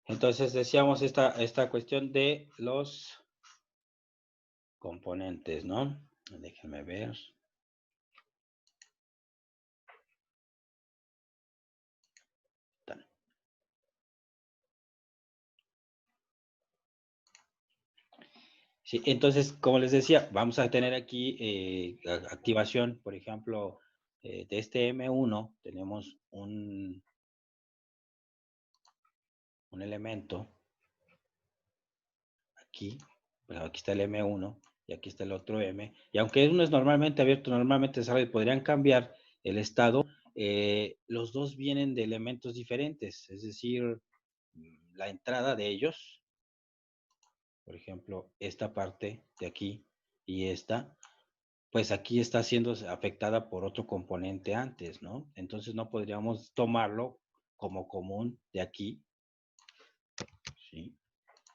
Entonces decíamos esta cuestión de los componentes, ¿no? Déjenme ver. Sí, entonces, como les decía, vamos a tener aquí activación, por ejemplo, de este M1, tenemos un elemento aquí, bueno, aquí está el M1 y aquí está el otro M, y aunque uno es normalmente abierto, normalmente cerrado y podrían cambiar el estado, los dos vienen de elementos diferentes, es decir, la entrada de ellos, por ejemplo, esta parte de aquí y esta, pues aquí está siendo afectada por otro componente antes, ¿no? Entonces no podríamos tomarlo como común de aquí, ¿sí?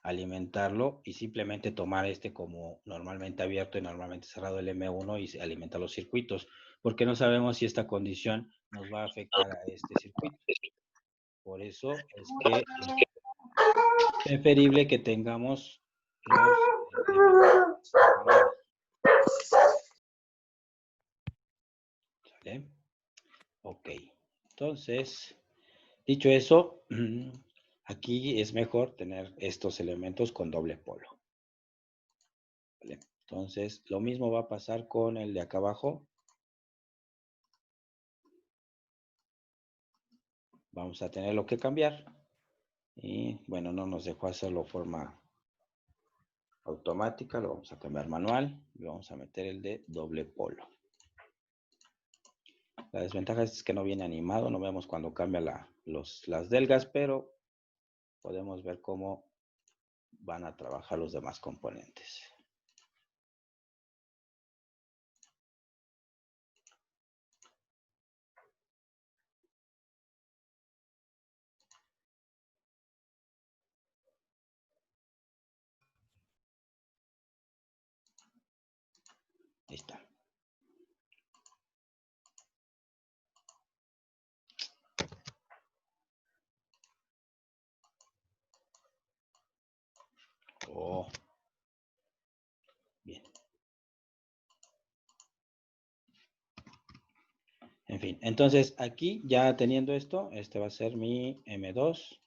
Alimentarlo y simplemente tomar este como normalmente abierto y normalmente cerrado el M1 y alimentar los circuitos, porque no sabemos si esta condición nos va a afectar a este circuito. Por eso es que es preferible que tengamos los elementos separados. ¿Sale? Ok. Entonces, dicho eso, aquí es mejor tener estos elementos con doble polo. ¿Vale? Entonces, lo mismo va a pasar con el de acá abajo. Vamos a tenerlo que cambiar. Y bueno, no nos dejó hacerlo de forma automática. Lo vamos a cambiar manual. Y vamos a meter el de doble polo. La desventaja es que no viene animado. No vemos cuando cambia las delgas, pero podemos ver cómo van a trabajar los demás componentes. Ahí está. Oh. Bien. En fin, entonces aquí ya teniendo esto, este va a ser mi M2.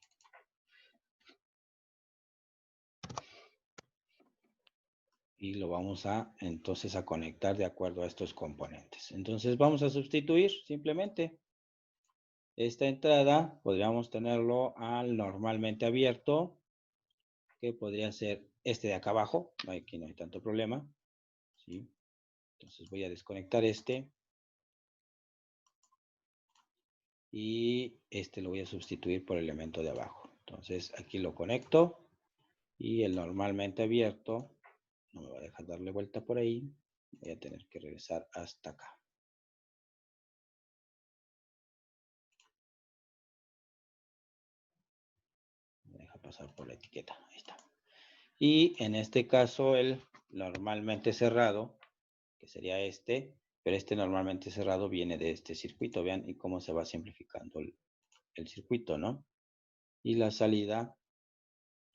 Y lo vamos a entonces a conectar de acuerdo a estos componentes. Entonces vamos a sustituir simplemente esta entrada, podríamos tenerlo al normalmente abierto, que podría ser este de acá abajo, aquí no hay tanto problema, ¿sí? Entonces voy a desconectar este y este lo voy a sustituir por el elemento de abajo. Entonces aquí lo conecto y el normalmente abierto, no me va a dejar darle vuelta por ahí, voy a tener que regresar hasta acá. Me deja pasar por la etiqueta, ahí está. Y en este caso el normalmente cerrado, que sería este, pero este normalmente cerrado viene de este circuito, vean, y cómo se va simplificando el circuito, ¿no? Y la salida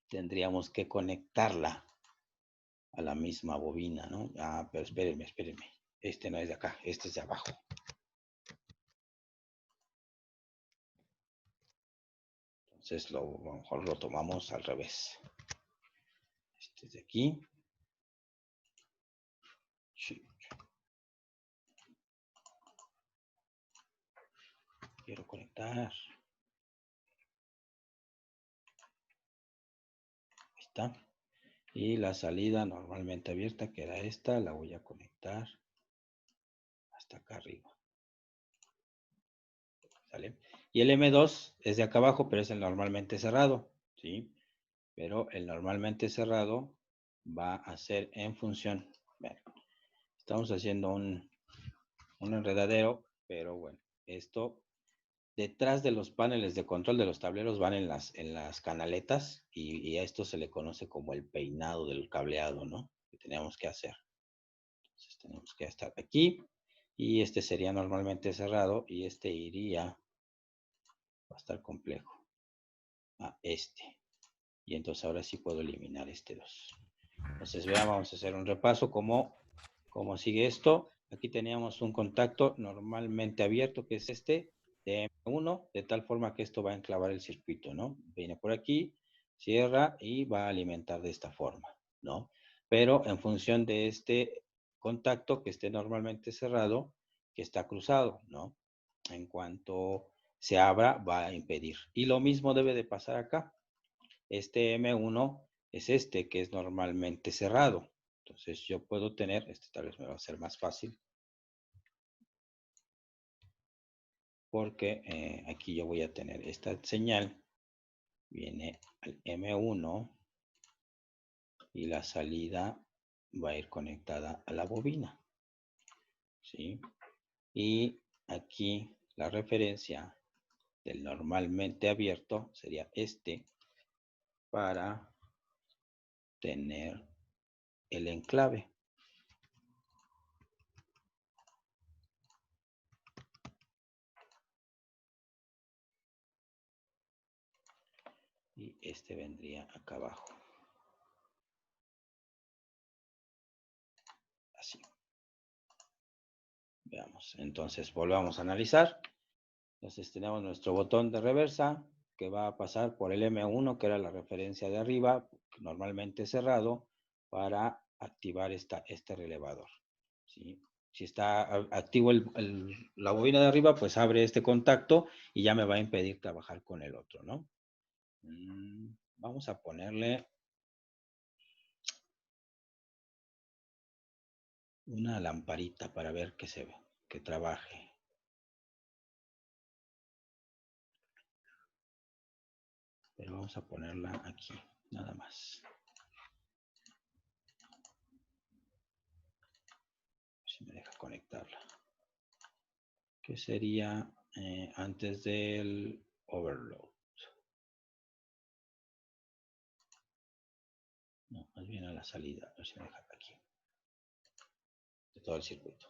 tendríamos que conectarla a la misma bobina, ¿no? Ah, pero espérenme, este no es de acá, este es de abajo. Entonces a lo mejor lo tomamos al revés. Este es de aquí. Sí. Quiero conectar. Ahí está. Y la salida normalmente abierta, que era esta, la voy a conectar hasta acá arriba. ¿Sale? Y el M2 es de acá abajo, pero es el normalmente cerrado, ¿sí? Pero el normalmente cerrado va a ser en función. Bueno, estamos haciendo un enredadero, pero bueno, esto detrás de los paneles de control de los tableros van en las canaletas y a esto se le conoce como el peinado del cableado, ¿no? Que tenemos que hacer. Entonces tenemos que estar aquí y este sería normalmente cerrado y este iría, va a estar complejo, a este. Y entonces ahora sí puedo eliminar este 2. Entonces vean, vamos a hacer un repaso cómo sigue esto. Aquí teníamos un contacto normalmente abierto, que es este, de M1, de tal forma que esto va a enclavar el circuito, ¿no? Viene por aquí, cierra y va a alimentar de esta forma, ¿no? Pero en función de este contacto que esté normalmente cerrado, que está cruzado, ¿no? En cuanto se abra, va a impedir. Y lo mismo debe de pasar acá. Este M1 es este que es normalmente cerrado. Entonces yo puedo tener, este tal vez me va a ser más fácil, porque aquí yo voy a tener esta señal, viene al M1 y la salida va a ir conectada a la bobina, ¿sí? Y aquí la referencia del normalmente abierto sería este para tener el enclave. Y este vendría acá abajo. Así. Veamos, entonces volvamos a analizar. Entonces tenemos nuestro botón de reversa que va a pasar por el M1, que era la referencia de arriba, normalmente cerrado, para activar este relevador, ¿sí? Si está activo la bobina de arriba, pues abre este contacto y ya me va a impedir trabajar con el otro, ¿no? Vamos a ponerle una lamparita para ver que se ve, que trabaje. Pero vamos a ponerla aquí, nada más. Si me deja conectarla. Que sería antes del overload. No, más bien a la salida. A ver si me deja aquí. De todo el circuito.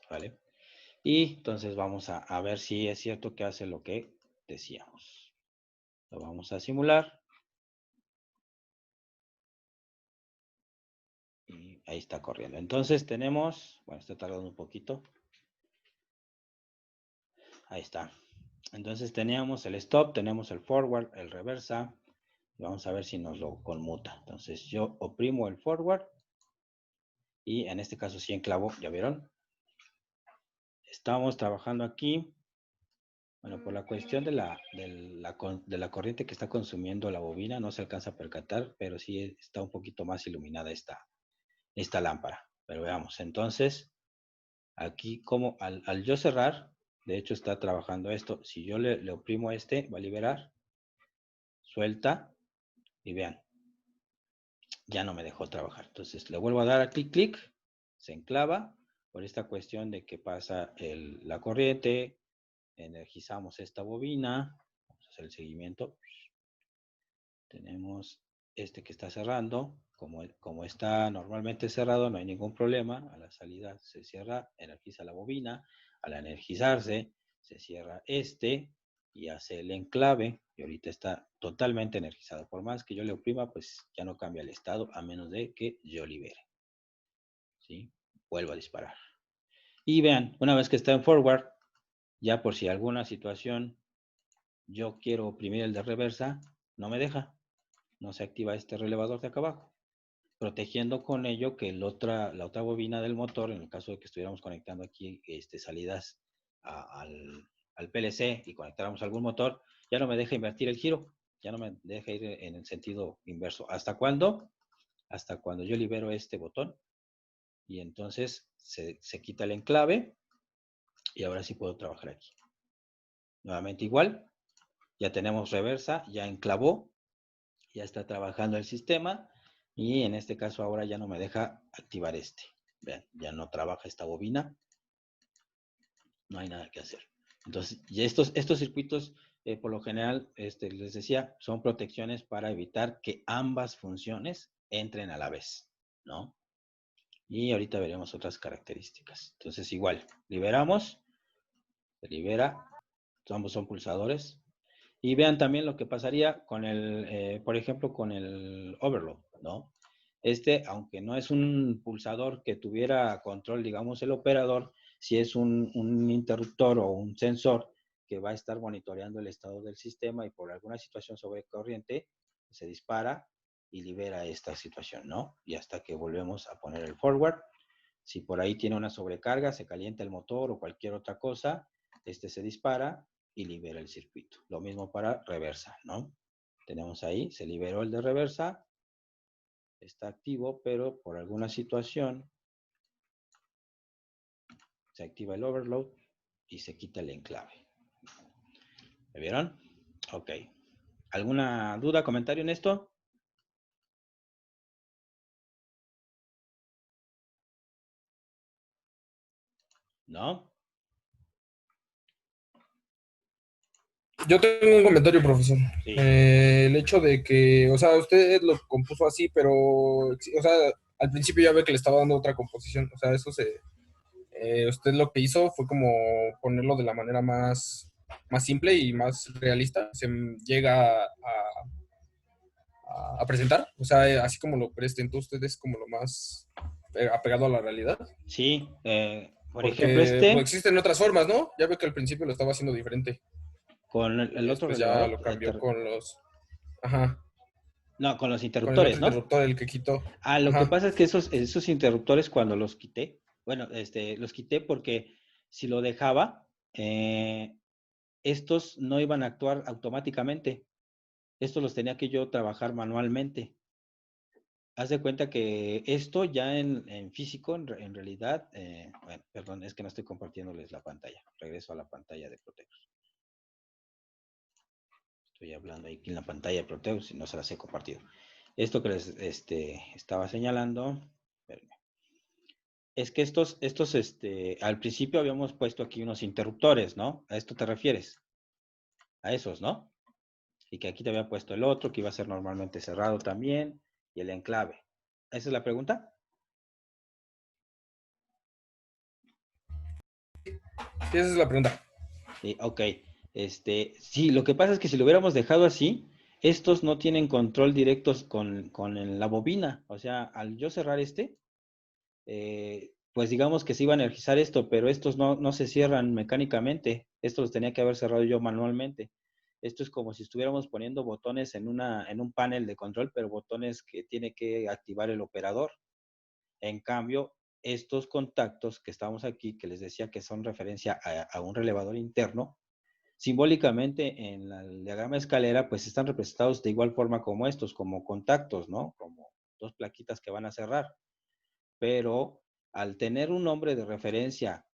¿Vale? Y entonces vamos a ver si es cierto que hace lo que decíamos. Lo vamos a simular. Y ahí está corriendo. Entonces tenemos, bueno, está tardando un poquito. Ahí está. Entonces teníamos el stop, tenemos el forward, el reversa. Vamos a ver si nos lo conmuta. Entonces yo oprimo el forward. Y en este caso sí enclavo, ¿ya vieron? Estamos trabajando aquí. Bueno, por la cuestión de la corriente que está consumiendo la bobina, no se alcanza a percatar, pero sí está un poquito más iluminada esta lámpara. Pero veamos, entonces, aquí como al yo cerrar, de hecho está trabajando esto. Si yo le oprimo este, va a liberar, suelta, y vean, ya no me dejó trabajar. Entonces le vuelvo a dar a clic, se enclava, por esta cuestión de que pasa la corriente, energizamos esta bobina, vamos a hacer el seguimiento, tenemos este que está cerrando, como está normalmente cerrado no hay ningún problema, a la salida se cierra, energiza la bobina, al energizarse se cierra este y hace el enclave y ahorita está totalmente energizado, por más que yo le oprima pues ya no cambia el estado a menos de que yo libere, ¿sí? Vuelvo a disparar y vean, una vez que está en forward, ya por si alguna situación yo quiero oprimir el de reversa, no me deja, no se activa este relevador de acá abajo, protegiendo con ello que la otra bobina del motor, en el caso de que estuviéramos conectando aquí salidas al PLC y conectáramos algún motor, ya no me deja invertir el giro, ya no me deja ir en el sentido inverso. ¿Hasta cuándo? Hasta cuando yo libero este botón y entonces se quita el enclave y ahora sí puedo trabajar aquí. Nuevamente igual, ya tenemos reversa, ya enclavó, ya está trabajando el sistema y en este caso ahora ya no me deja activar este. Vean, ya no trabaja esta bobina, no hay nada que hacer. Entonces, y estos circuitos, por lo general, les decía, son protecciones para evitar que ambas funciones entren a la vez, ¿no? Y ahorita veremos otras características. Entonces, igual, liberamos, se libera, ambos son pulsadores. Y vean también lo que pasaría con por ejemplo, con el overload, ¿no? Aunque no es un pulsador que tuviera control, digamos, el operador, si es un interruptor o un sensor que va a estar monitoreando el estado del sistema y por alguna situación sobre corriente se dispara y libera esta situación, ¿no? Y hasta que volvemos a poner el forward. Si por ahí tiene una sobrecarga, se calienta el motor o cualquier otra cosa, se dispara y libera el circuito. Lo mismo para reversa, ¿no? Tenemos ahí, se liberó el de reversa, está activo, pero por alguna situación se activa el overload y se quita el enclave. ¿Me vieron? Ok. ¿Alguna duda, comentario en esto? ¿No? Yo tengo un comentario, profesor. Sí. El hecho de que, o sea, usted lo compuso así, pero, o sea, al principio ya ve que le estaba dando otra composición. O sea, usted lo que hizo fue como ponerlo de la manera más simple y más realista. Se llega a presentar. O sea, así como lo presentó usted es como lo más apegado a la realidad. Sí. Por ejemplo, Porque pues, existen otras formas, ¿no? Ya ve que al principio lo estaba haciendo diferente. con el Y otro después ya relevador, lo cambió con ajá, no, con los con el interruptores, otro ¿no? interruptor, el que quitó. Ah, lo que Ajá. pasa es que esos interruptores cuando los quité, bueno, los quité porque si lo dejaba, estos no iban a actuar automáticamente. Estos los tenía que yo trabajar manualmente. Haz de cuenta que esto ya en físico, en realidad, bueno, perdón, es que no estoy compartiéndoles la pantalla. Regreso a la pantalla de Proteus. Estoy hablando aquí en la pantalla de Proteus y no se las he compartido. Esto que les estaba señalando, espérenme. Es que al principio habíamos puesto aquí unos interruptores, ¿no? A esto te refieres, a esos, ¿no? Y que aquí te había puesto el otro, que iba a ser normalmente cerrado también, y el enclave. ¿Esa es la pregunta? Sí, esa es la pregunta. Sí, ok. Sí, lo que pasa es que si lo hubiéramos dejado así, estos no tienen control directos con la bobina. O sea, al yo cerrar pues digamos que se iba a energizar esto, pero estos no se cierran mecánicamente. Estos los tenía que haber cerrado yo manualmente. Esto es como si estuviéramos poniendo botones en un panel de control, pero botones que tiene que activar el operador. En cambio, estos contactos que estamos aquí, que les decía que son referencia a un relevador interno, simbólicamente en el diagrama de escalera, pues están representados de igual forma como estos, como contactos, ¿no? Como dos plaquitas que van a cerrar. Pero al tener un nombre de referencia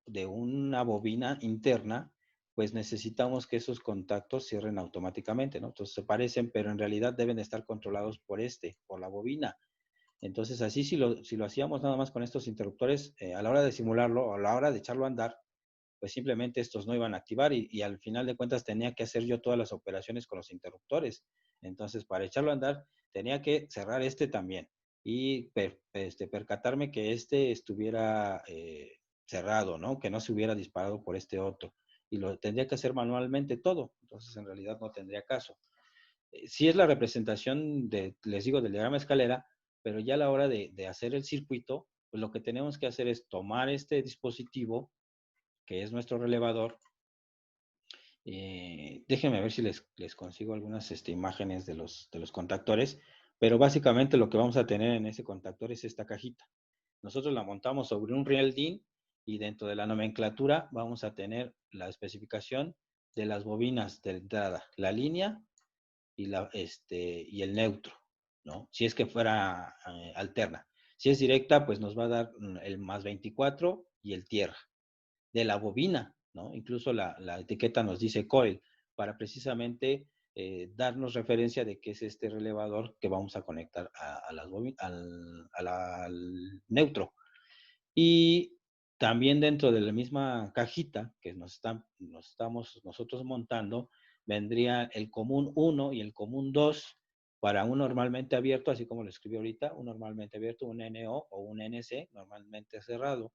de una bobina interna, pues necesitamos que esos contactos cierren automáticamente, ¿no? Entonces se parecen, pero en realidad deben estar controlados por la bobina. Entonces así si lo hacíamos nada más con estos interruptores, a la hora de simularlo, a la hora de echarlo a andar, pues simplemente estos no iban a activar y al final de cuentas tenía que hacer yo todas las operaciones con los interruptores. Entonces, para echarlo a andar, tenía que cerrar también y percatarme que estuviera cerrado, ¿no? Que no se hubiera disparado por este otro. Y lo tendría que hacer manualmente todo. Entonces, en realidad no tendría caso. Sí es la representación les digo, del diagrama escalera, pero ya a la hora de hacer el circuito, pues lo que tenemos que hacer es tomar este dispositivo que es nuestro relevador. Déjenme ver si les consigo algunas imágenes de los contactores, pero básicamente lo que vamos a tener en ese contactor es esta cajita. Nosotros la montamos sobre un riel DIN y dentro de la nomenclatura vamos a tener la especificación de las bobinas de entrada, la línea y el neutro, ¿no? Si es que fuera alterna. Si es directa, pues nos va a dar el más 24 y el tierra de la bobina, ¿no? Incluso la etiqueta nos dice coil, para precisamente darnos referencia de qué es este relevador que vamos a conectar a las al neutro. Y También dentro de la misma cajita que nos estamos nosotros montando, vendría el común 1 y el común 2 para un normalmente abierto, así como lo escribí ahorita, un normalmente abierto, un NO o un NC, normalmente cerrado.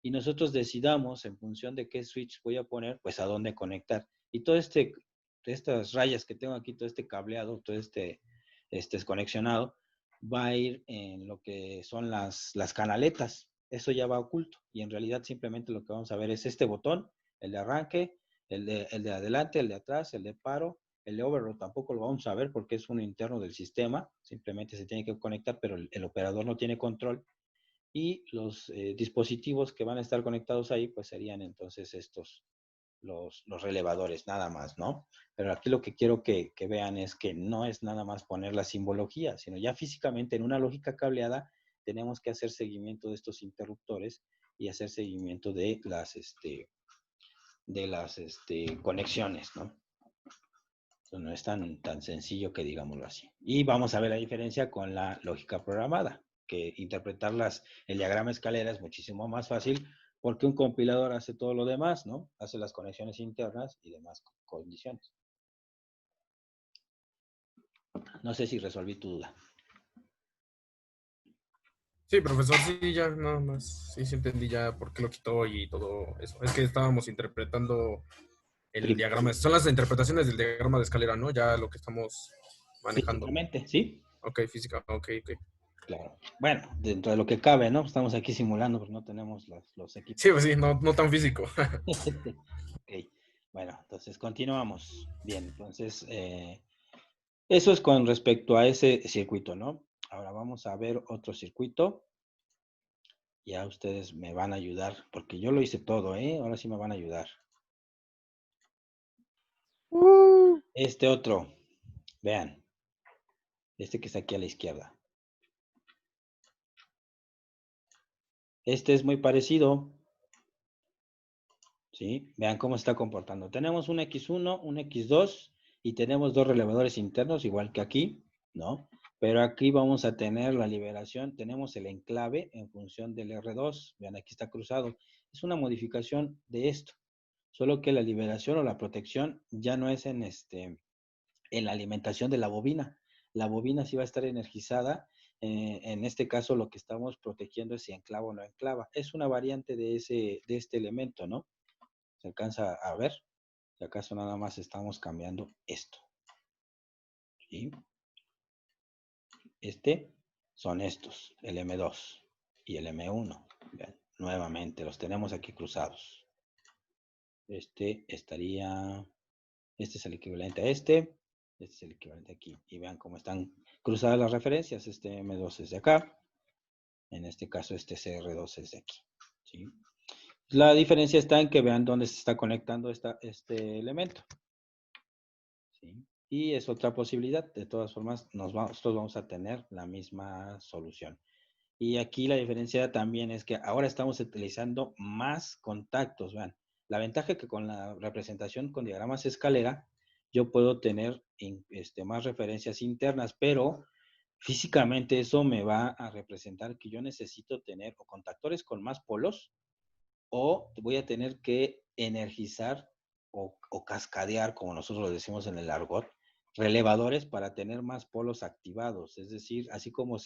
Y nosotros decidamos, en función de qué switch voy a poner, pues a dónde conectar. Y todo estas rayas que tengo aquí, todo este cableado, todo este conexionado, va a ir en lo que son las canaletas. Eso ya va oculto. Y en realidad simplemente lo que vamos a ver es este botón, el de arranque, el de adelante, el de atrás, el de paro, el de override tampoco lo vamos a ver porque es uno interno del sistema. Simplemente se tiene que conectar, pero el operador no tiene control. Y los dispositivos que van a estar conectados ahí, pues serían entonces los relevadores, nada más, ¿no? Pero aquí lo que quiero que vean es que no es nada más poner la simbología, sino ya físicamente en una lógica cableada tenemos que hacer seguimiento de estos interruptores y hacer seguimiento de las conexiones, ¿no? Entonces, no es tan sencillo que digámoslo así. Y vamos a ver la diferencia con la lógica programada, que interpretar el diagrama escalera es muchísimo más fácil porque un compilador hace todo lo demás, ¿no? Hace las conexiones internas y demás condiciones. No sé si resolví tu duda. Sí, profesor, sí, ya, nada más. Sí, sí entendí ya por qué lo quitó y todo eso. Es que estábamos interpretando el diagrama. Son las interpretaciones del diagrama de escalera, ¿no? Ya lo que estamos manejando. Físicamente, ¿sí? Ok, física, ok, ok. Claro. Bueno, dentro de lo que cabe, ¿no? Estamos aquí simulando porque no tenemos los Sí, equipos. pues sí, no, no tan físico. Ok. Bueno, entonces continuamos. Bien, entonces eso es con respecto a ese circuito, ¿no? Ahora vamos a ver otro circuito. Ya ustedes me van a ayudar, porque yo lo hice todo, ¿eh? Ahora sí me van a ayudar. Este otro, vean, este que está aquí a la izquierda. Este es muy parecido, ¿sí? Vean cómo se está comportando. Tenemos un X1, un X2 y tenemos dos relevadores internos, igual que aquí, ¿no? Pero aquí vamos a tener la liberación, tenemos el enclave en función del R2. Vean, aquí está cruzado. Es una modificación de esto, solo que la liberación o la protección ya no es en la alimentación de la bobina. La bobina sí va a estar energizada. En este caso, lo que estamos protegiendo es si enclava o no enclava. Es una variante de este elemento, ¿no? ¿Se alcanza a ver? Si acaso nada más estamos cambiando esto. ¿Sí? Son estos, el M2 y el M1. Vean, nuevamente, los tenemos aquí cruzados. Este es el equivalente a este es el equivalente aquí. Y vean cómo están cruzadas las referencias. Este M2 es de acá. En este caso, este CR2 es de aquí. ¿Sí? La diferencia está en que vean dónde se está conectando este elemento. ¿Sí? Y es otra posibilidad. De todas formas, nosotros vamos a tener la misma solución. Y aquí la diferencia también es que ahora estamos utilizando más contactos. Vean, la ventaja que con la representación con diagramas escalera, yo puedo tener más referencias internas, pero físicamente eso me va a representar que yo necesito tener o contactores con más polos o voy a tener que energizar o cascadear, como nosotros lo decimos en el argot, relevadores para tener más polos activados. Es decir, así como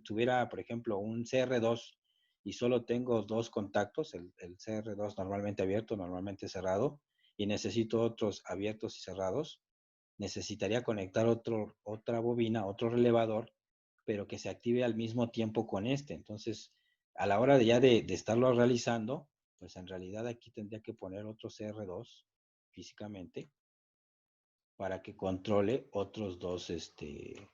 tuviera, por ejemplo, un CR2 y solo tengo dos contactos, el CR2 normalmente abierto, normalmente cerrado, y necesito otros abiertos y cerrados, necesitaría conectar otra bobina, otro relevador, pero que se active al mismo tiempo con este. Entonces, a la hora de estarlo realizando, pues en realidad aquí tendría que poner otro CR2 físicamente para que controle otros dos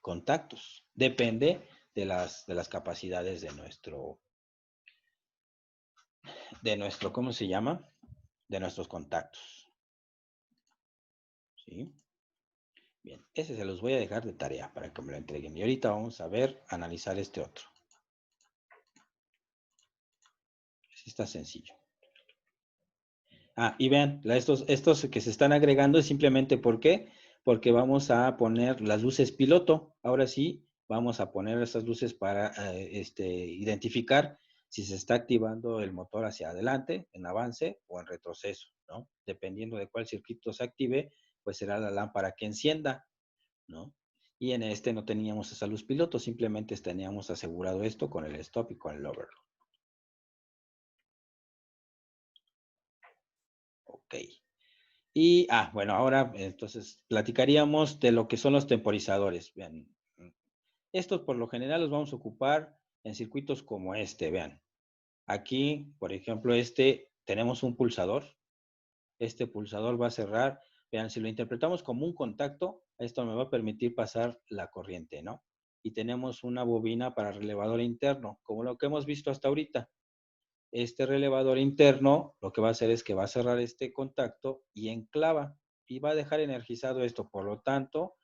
contactos. Depende de las capacidades de nuestro, ¿cómo se llama? De nuestros contactos. ¿Sí? Bien, ese se los voy a dejar de tarea para que me lo entreguen. Y ahorita vamos a analizar este otro. Sí está sencillo. Y vean, estos que se están agregando es simplemente ¿por qué? Porque vamos a poner las luces piloto. Ahora sí, vamos a poner esas luces para identificar si se está activando el motor hacia adelante, en avance o en retroceso, ¿no? Dependiendo de cuál circuito se active, pues será la lámpara que encienda, ¿no? Y en este no teníamos esa luz piloto, simplemente teníamos asegurado esto con el stop y con el overload. Ok. Y, bueno, ahora entonces platicaríamos de lo que son los temporizadores. Vean, estos por lo general los vamos a ocupar en circuitos como este, vean. Aquí, por ejemplo, tenemos un pulsador. Este pulsador va a cerrar. Vean, si lo interpretamos como un contacto, esto me va a permitir pasar la corriente, ¿no? Y tenemos una bobina para relevador interno, como lo que hemos visto hasta ahorita. Este relevador interno lo que va a hacer es que va a cerrar este contacto y enclava y va a dejar energizado esto. Por lo tanto,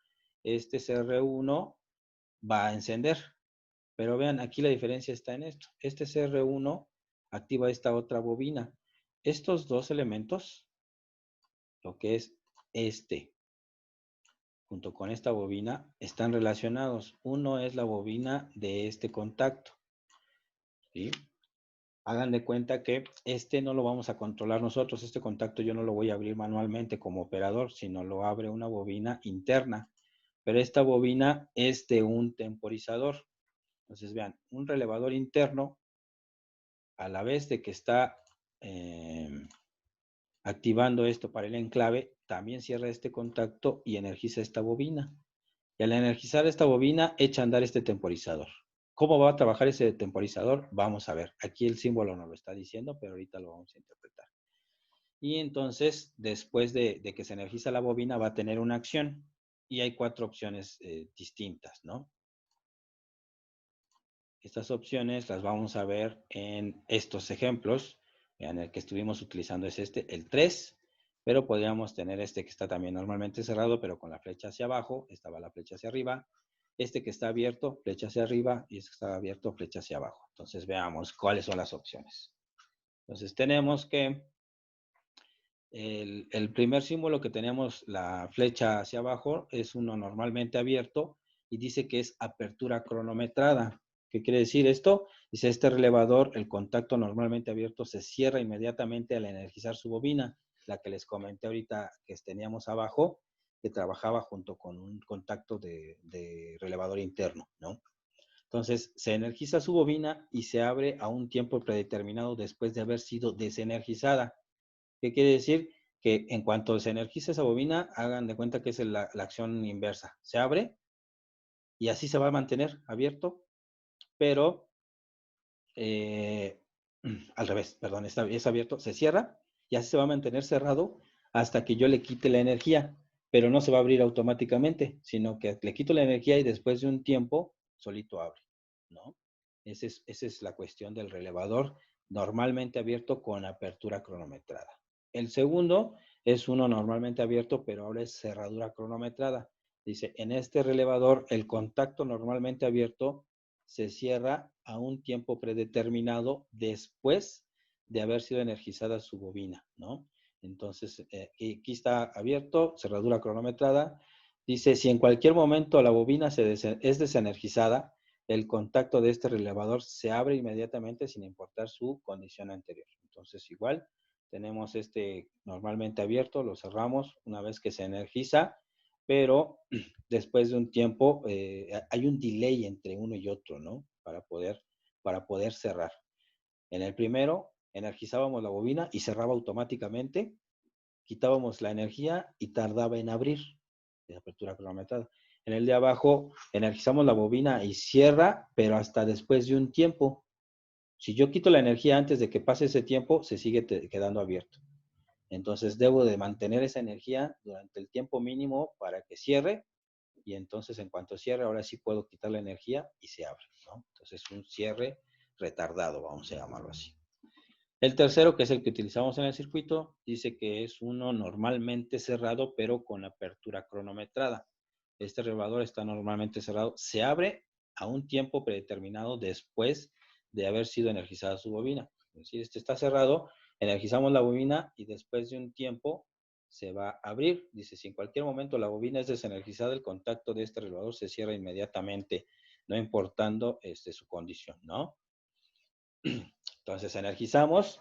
este CR1 va a encender. Pero vean, aquí la diferencia está en esto. Este CR1 activa esta otra bobina. Estos dos elementos, lo que es junto con esta bobina, están relacionados. Uno es la bobina de este contacto, ¿sí? Hagan de cuenta que no lo vamos a controlar nosotros. Este contacto yo no lo voy a abrir manualmente como operador, sino lo abre una bobina interna. Pero esta bobina es de un temporizador. Entonces vean, un relevador interno, a la vez de que está activando esto para el enclave, también cierra este contacto y energiza esta bobina. Y al energizar esta bobina, echa a andar este temporizador. ¿Cómo va a trabajar ese temporizador? Vamos a ver. Aquí el símbolo no lo está diciendo, pero ahorita lo vamos a interpretar. Y entonces, después de que se energiza la bobina, va a tener una acción. Y hay 4 opciones distintas, ¿no? Estas opciones las vamos a ver en estos ejemplos. En el que estuvimos utilizando es el 3, pero podríamos tener que está también normalmente cerrado, pero con la flecha hacia abajo, esta va la flecha hacia arriba. Que está abierto, flecha hacia arriba, y que está abierto, flecha hacia abajo. Entonces veamos cuáles son las opciones. Entonces tenemos que el primer símbolo que tenemos, la flecha hacia abajo, es uno normalmente abierto y dice que es apertura cronometrada. ¿Qué quiere decir esto? Dice, este relevador, el contacto normalmente abierto se cierra inmediatamente al energizar su bobina, la que les comenté ahorita que teníamos abajo, que trabajaba junto con un contacto de relevador interno, ¿no? Entonces, se energiza su bobina y se abre a un tiempo predeterminado después de haber sido desenergizada. ¿Qué quiere decir? Que en cuanto se energiza esa bobina, hagan de cuenta que es la acción inversa. Se abre y así se va a mantener abierto, pero al revés, perdón, es abierto, se cierra y así se va a mantener cerrado hasta que yo le quite la energía, pero no se va a abrir automáticamente, sino que le quito la energía y después de un tiempo solito abre, ¿no? Esa es la cuestión del relevador normalmente abierto con apertura cronometrada. El segundo es uno normalmente abierto, pero ahora es cerradura cronometrada. Dice, en este relevador el contacto normalmente abierto se cierra a un tiempo predeterminado después de haber sido energizada su bobina, ¿no? Entonces, aquí está abierto, cerradura cronometrada. Dice, si en cualquier momento la bobina es desenergizada, el contacto de este relevador se abre inmediatamente sin importar su condición anterior. Entonces, igual, tenemos normalmente abierto, lo cerramos una vez que se energiza, pero después de un tiempo hay un delay entre uno y otro, ¿no? Para poder cerrar. En el primero, energizábamos la bobina y cerraba automáticamente, quitábamos la energía y tardaba en abrir, de apertura cronometrada. En el de abajo, energizamos la bobina y cierra, pero hasta después de un tiempo. Si yo quito la energía antes de que pase ese tiempo, se sigue quedando abierto. Entonces debo de mantener esa energía durante el tiempo mínimo para que cierre y entonces en cuanto cierre, ahora sí puedo quitar la energía y se abre, ¿no? Entonces un cierre retardado, vamos a llamarlo así. El tercero, que es el que utilizamos en el circuito, dice que es uno normalmente cerrado, pero con apertura cronometrada. Este relevador está normalmente cerrado. Se abre a un tiempo predeterminado después de haber sido energizada su bobina. Es decir, está cerrado, energizamos la bobina y después de un tiempo se va a abrir. Dice, si en cualquier momento la bobina es desenergizada, el contacto de este relevador se cierra inmediatamente, no importando su condición, ¿no? Entonces energizamos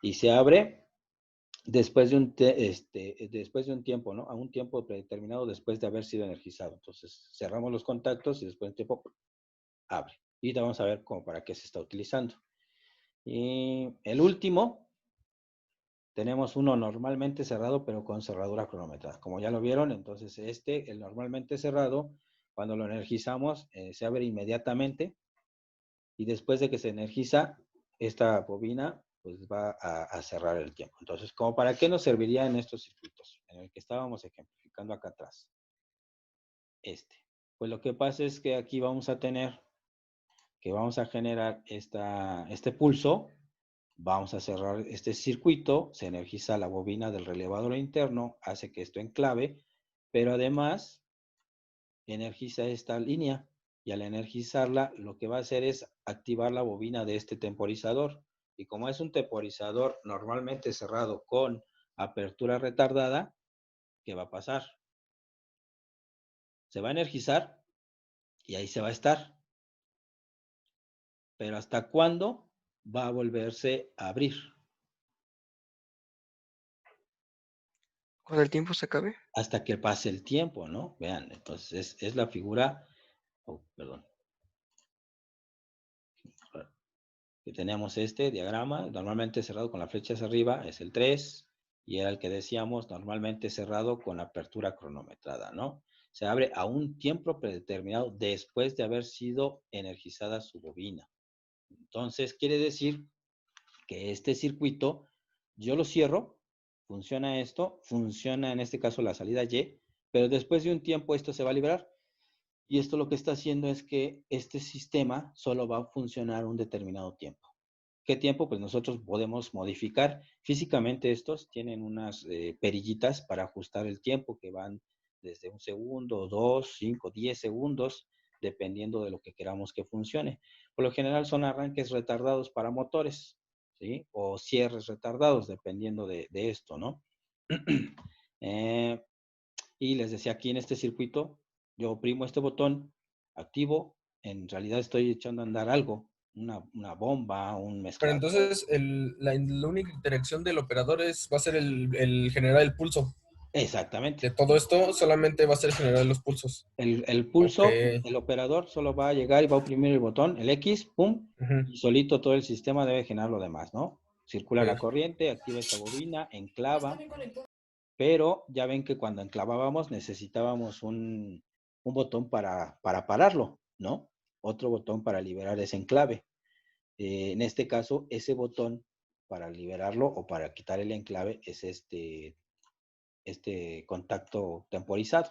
y se abre después de después de un tiempo, ¿no? A un tiempo predeterminado después de haber sido energizado. Entonces cerramos los contactos y después de un tiempo abre. Y vamos a ver cómo para qué se está utilizando. Y el último, tenemos uno normalmente cerrado, pero con cerradura cronometrada. Como ya lo vieron, entonces el normalmente cerrado, cuando lo energizamos, se abre inmediatamente y después de que se energiza, esta bobina pues va a cerrar el tiempo. Entonces, ¿como para qué nos serviría en estos circuitos? En el que estábamos ejemplificando acá atrás. Pues lo que pasa es que aquí vamos a tener que vamos a generar este pulso, vamos a cerrar este circuito, se energiza la bobina del relevador interno, hace que esto enclave, pero además energiza esta línea y al energizarla lo que va a hacer es activar la bobina de este temporizador. Y como es un temporizador normalmente cerrado con apertura retardada, ¿qué va a pasar? Se va a energizar y ahí se va a estar. Pero ¿hasta cuándo va a volverse a abrir? Cuando el tiempo se acabe. Hasta que pase el tiempo, ¿no? Vean, entonces es la figura, perdón, que tenemos este diagrama, normalmente cerrado con la flecha hacia arriba, es el 3, y era el que decíamos, normalmente cerrado con apertura cronometrada, ¿no? Se abre a un tiempo predeterminado después de haber sido energizada su bobina. Entonces, quiere decir que este circuito, yo lo cierro, funciona esto, funciona en este caso la salida Y, pero después de un tiempo esto se va a liberar. Y esto lo que está haciendo es que este sistema solo va a funcionar un determinado tiempo. ¿Qué tiempo? Pues nosotros podemos modificar. Físicamente estos tienen unas perillitas para ajustar el tiempo que van desde 1 segundo, 2, 5, 10 segundos, dependiendo de lo que queramos que funcione. Por lo general son arranques retardados para motores, ¿sí? O cierres retardados, dependiendo de esto, ¿no? Y les decía, aquí en este circuito, yo oprimo este botón, activo, en realidad estoy echando a andar algo, una bomba, un Pero mezclador. entonces la única interacción del operador va a ser el generar el pulso. Exactamente. De todo esto solamente va a ser generar los pulsos. El Ok. pulso, el operador solo va a llegar y va a oprimir el botón, el X, pum, Ujú, y solito todo el sistema debe generar lo demás, ¿no? Circula la ok. corriente, activa esta bobina, enclava, pero ya ven que cuando enclavábamos necesitábamos un botón para pararlo, ¿no? Otro botón para liberar ese enclave. En este caso, ese botón para liberarlo o para quitar el enclave es este contacto temporizado.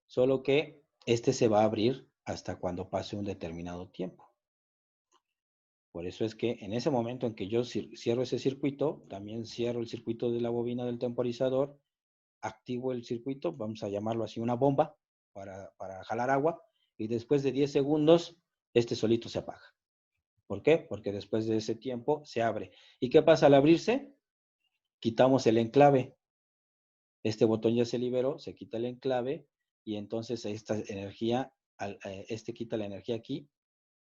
Solo que este se va a abrir hasta cuando pase un determinado tiempo. Por eso es que en ese momento en que yo cierro ese circuito, también cierro el circuito de la bobina del temporizador, activo el circuito, vamos a llamarlo así una bomba para jalar agua, y después de 10 segundos, este solito se apaga. ¿Por qué? Porque después de ese tiempo se abre. ¿Y qué pasa al abrirse? Quitamos el enclave. Este botón ya se liberó, se quita el enclave y entonces esta energía, este quita la energía aquí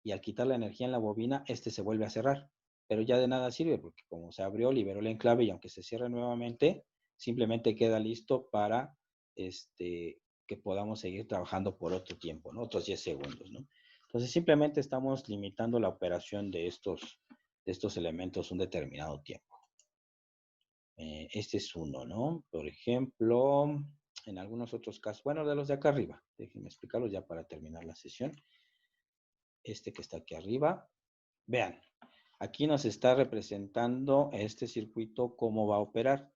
y al quitar la energía en la bobina, este se vuelve a cerrar. Pero ya de nada sirve porque como se abrió, liberó el enclave y aunque se cierre nuevamente, simplemente queda listo para que podamos seguir trabajando por otro tiempo, ¿no? Otros 10 segundos, ¿no? Entonces simplemente estamos limitando la operación de estos elementos un determinado tiempo. Este es uno, ¿no? Por ejemplo, en algunos otros casos, bueno, de los de acá arriba, déjenme explicarlos ya para terminar la sesión. Este que está aquí arriba, vean, aquí nos está representando este circuito cómo va a operar.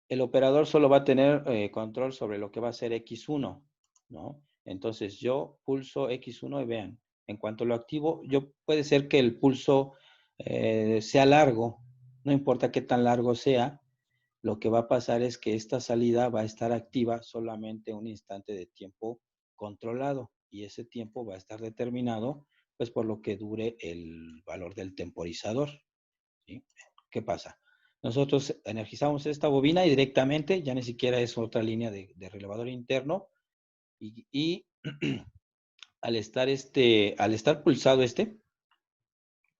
El operador solo va a tener control sobre lo que va a ser X1, ¿no? Entonces yo pulso X1 y vean, en cuanto lo activo, puede ser que el pulso sea largo, no importa qué tan largo sea, lo que va a pasar es que esta salida va a estar activa solamente un instante de tiempo controlado y ese tiempo va a estar determinado pues por lo que dure el valor del temporizador, ¿sí? ¿Qué pasa? Nosotros energizamos esta bobina y directamente, ya ni siquiera es otra línea de relevador interno y al estar pulsado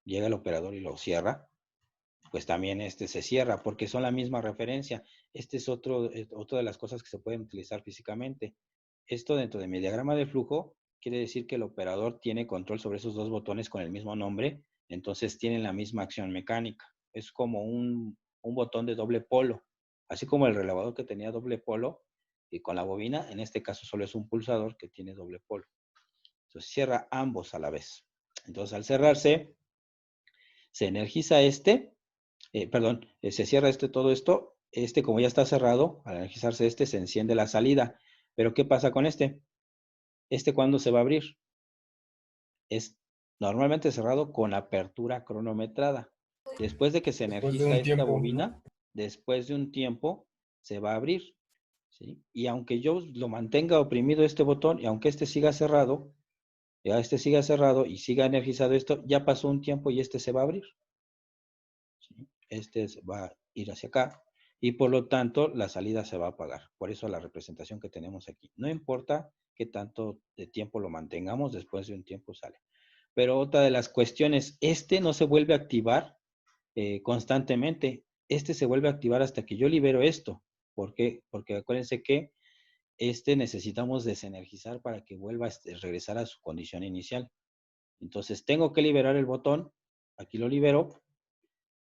llega el operador y lo cierra, pues también este se cierra, porque son la misma referencia. Este es otra de las cosas que se pueden utilizar físicamente. Esto dentro de mi diagrama de flujo quiere decir que el operador tiene control sobre esos dos botones con el mismo nombre, entonces tienen la misma acción mecánica. Es como un botón de doble polo, así como el relevador que tenía doble polo, y con la bobina, en este caso solo es un pulsador que tiene doble polo. Entonces cierra ambos a la vez. Entonces al cerrarse, se energiza se cierra todo esto. Como ya está cerrado, al energizarse se enciende la salida. Pero ¿qué pasa con este? ¿Cuándo se va a abrir? Es normalmente cerrado con apertura cronometrada. Después de que se Después de energiza un esta tiempo, ¿no? bobina, después de un tiempo, se va a abrir, ¿sí? Y aunque yo lo mantenga oprimido este botón, y aunque siga cerrado, siga cerrado y siga energizado esto, ya pasó un tiempo y se va a abrir. ¿Sí? Va a ir hacia acá y por lo tanto la salida se va a apagar. Por eso la representación que tenemos aquí. No importa qué tanto de tiempo lo mantengamos, después de un tiempo sale. Pero otra de las cuestiones, no se vuelve a activar constantemente. Se vuelve a activar hasta que yo libero esto. ¿Por qué? Porque acuérdense que necesitamos desenergizar para que vuelva a regresar a su condición inicial. Entonces tengo que liberar el botón. Aquí lo libero.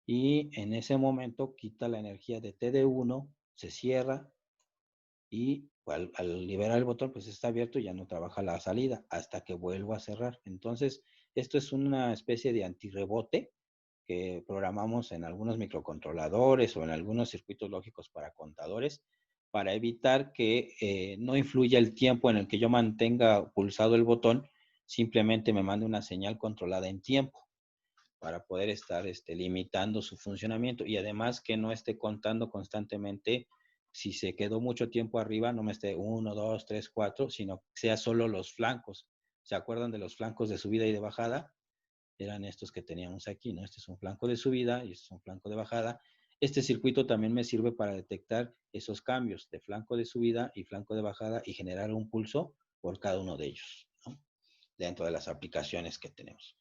Y en ese momento quita la energía de TD1, se cierra y al liberar el botón pues está abierto y ya no trabaja la salida hasta que vuelva a cerrar. Entonces esto es una especie de antirrebote que programamos en algunos microcontroladores o en algunos circuitos lógicos para contadores para evitar que no influya el tiempo en el que yo mantenga pulsado el botón, simplemente me mande una señal controlada en tiempo para poder estar limitando su funcionamiento y además que no esté contando constantemente si se quedó mucho tiempo arriba, no me esté 1, 2, 3, 4, sino que sea solo los flancos. ¿Se acuerdan de los flancos de subida y de bajada? Eran estos que teníamos aquí, ¿no? Este es un flanco de subida y este es un flanco de bajada. Este circuito también me sirve para detectar esos cambios de flanco de subida y flanco de bajada y generar un pulso por cada uno de ellos, ¿no? Dentro de las aplicaciones que tenemos.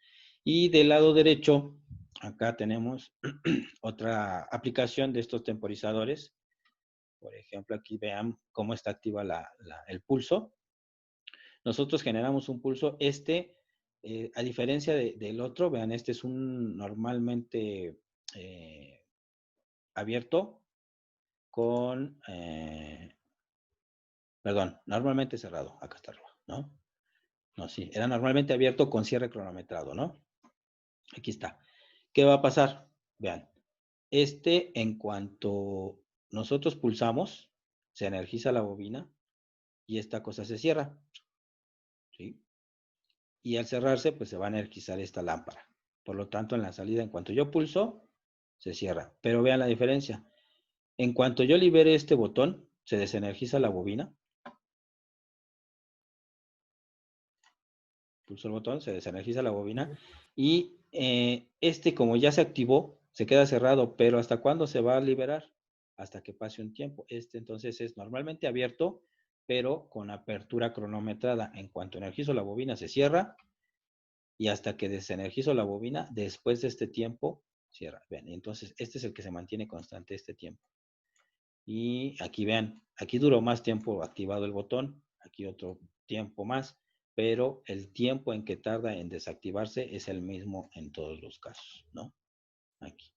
Y del lado derecho, acá tenemos otra aplicación de estos temporizadores. Por ejemplo, aquí vean cómo está activa el pulso. Nosotros generamos un pulso. A diferencia del otro, vean, es un normalmente abierto con, perdón, normalmente cerrado. Acá está arriba, ¿no? No, sí, era normalmente abierto con cierre cronometrado, ¿no? Aquí está. ¿Qué va a pasar? Vean, en cuanto nosotros pulsamos, se energiza la bobina y esta cosa se cierra, ¿sí? Y al cerrarse, pues se va a energizar esta lámpara. Por lo tanto, en la salida, en cuanto yo pulso, se cierra. Pero vean la diferencia. En cuanto yo libere este botón, se desenergiza la bobina. Pulso el botón, se desenergiza la bobina. Y como ya se activó, se queda cerrado. Pero ¿hasta cuándo se va a liberar? Hasta que pase un tiempo. Entonces es normalmente abierto, pero con apertura cronometrada. En cuanto energizo la bobina, se cierra. Y hasta que desenergizo la bobina, después de este tiempo, cierra. Vean, entonces este es el que se mantiene constante este tiempo. Y aquí vean, aquí duró más tiempo activado el botón, aquí otro tiempo más, pero el tiempo en que tarda en desactivarse es el mismo en todos los casos, ¿no? Aquí.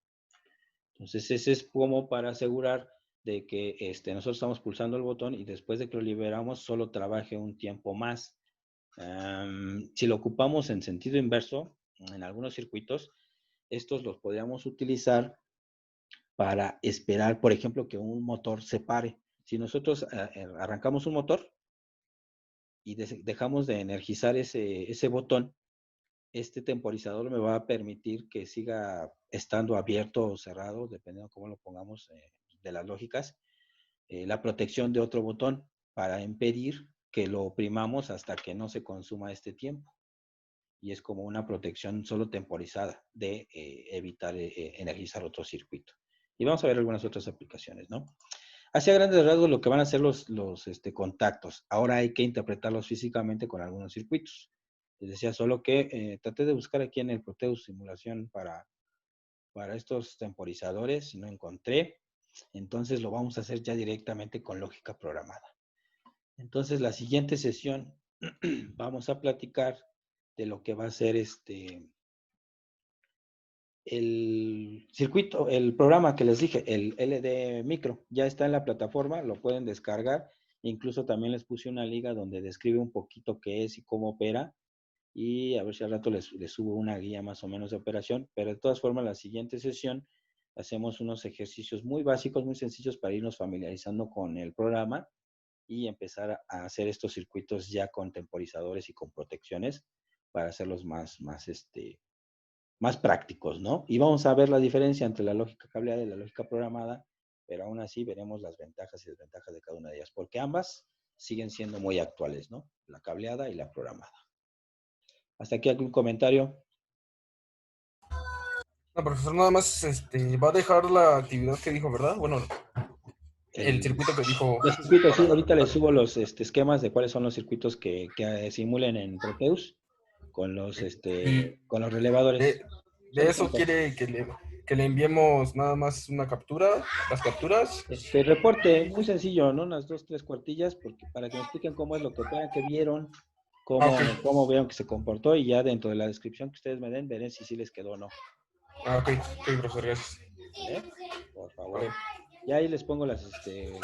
Entonces ese es como para asegurar de que nosotros estamos pulsando el botón y después de que lo liberamos solo trabaje un tiempo más. Si lo ocupamos en sentido inverso, en algunos circuitos, estos los podríamos utilizar para esperar, por ejemplo, que un motor se pare. Si nosotros arrancamos un motor y dejamos de energizar ese botón, este temporizador me va a permitir que siga estando abierto o cerrado, dependiendo de cómo lo pongamos de las lógicas, la protección de otro botón para impedir que lo oprimamos hasta que no se consuma este tiempo. Y es como una protección solo temporizada de evitar energizar otro circuito. Y vamos a ver algunas otras aplicaciones, ¿no? Hacia grandes rasgos lo que van a ser los contactos. Ahora hay que interpretarlos físicamente con algunos circuitos. Les decía solo que traté de buscar aquí en el Proteus simulación para estos temporizadores y no encontré. Entonces lo vamos a hacer ya directamente con lógica programada. Entonces la siguiente sesión vamos a platicar de lo que va a ser el circuito, el programa que les dije, el LD Micro. Ya está en la plataforma, lo pueden descargar. Incluso también les puse una liga donde describe un poquito qué es y cómo opera. Y a ver si al rato les subo una guía más o menos de operación. Pero de todas formas, la siguiente sesión hacemos unos ejercicios muy básicos, muy sencillos para irnos familiarizando con el programa y empezar a hacer estos circuitos ya con temporizadores y con protecciones para hacerlos más prácticos, ¿no? Y vamos a ver la diferencia entre la lógica cableada y la lógica programada, pero aún así veremos las ventajas y desventajas de cada una de ellas, porque ambas siguen siendo muy actuales, ¿no? La cableada y la programada. ¿Hasta aquí algún comentario? No, profesor, nada más va a dejar la actividad que dijo, ¿verdad? Bueno, el circuito que dijo. Los circuitos, sí, Para ahorita les realizar. subo los esquemas de cuáles son los circuitos que simulen en Proteus con los, Y con los relevadores. de Solo eso falta quiere que le enviemos nada más una captura, las capturas. reporte, muy sencillo, ¿no? Unas 2, 3 cuartillas, porque para que me expliquen cómo es lo que operan, que vieron, Ah, cómo, ok. cómo vieron que se comportó, y ya dentro de la descripción que ustedes me den, veré si sí les quedó o no. Ah, ok. Ok, profesor, gracias. ¿Vale? Por favor. Vale. Y ahí les pongo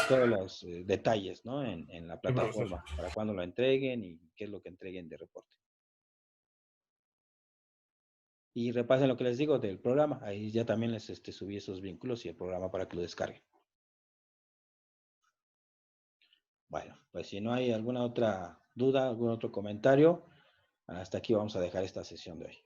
todos los detalles, ¿no? En la Sí, profesor. plataforma, para cuando lo entreguen y qué es lo que entreguen de reporte. Y repasen lo que les digo del programa. Ahí ya también les subí esos vínculos y el programa para que lo descarguen. Bueno, pues si no hay alguna otra duda, algún otro comentario, hasta aquí vamos a dejar esta sesión de hoy.